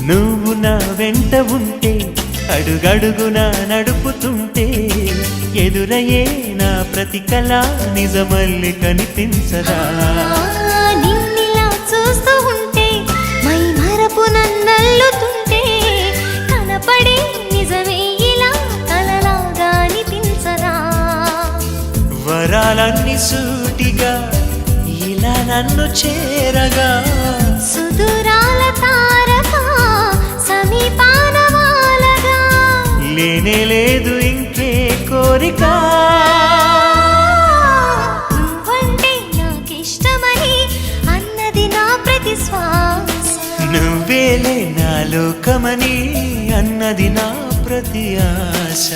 నువ్వు నా వెంట ఉంటే అడుగడుగునా నడుపుతుంటే ఎదురయ్యే నా ప్రతి కళ నిజమల్లి కనిపించదా నిన్నిలా చూస్తూ ఉంటే మై మరపు నన్నల్లుతుంటే కనపడే నిజమే ఇలా కలలాగా అనిపించదా వరాలన్నీ సూటిగా ఇలా నన్ను చేరగా సుదూరాల తారక సమీపాన వాలగా లేనే లేదు ఇంకే కోరిక నువ్వంటే నాకిష్టమని అన్నది నా ప్రతి శ్వాస నువ్వేలే నా లోకమని అన్నది నా ప్రతి ఆశ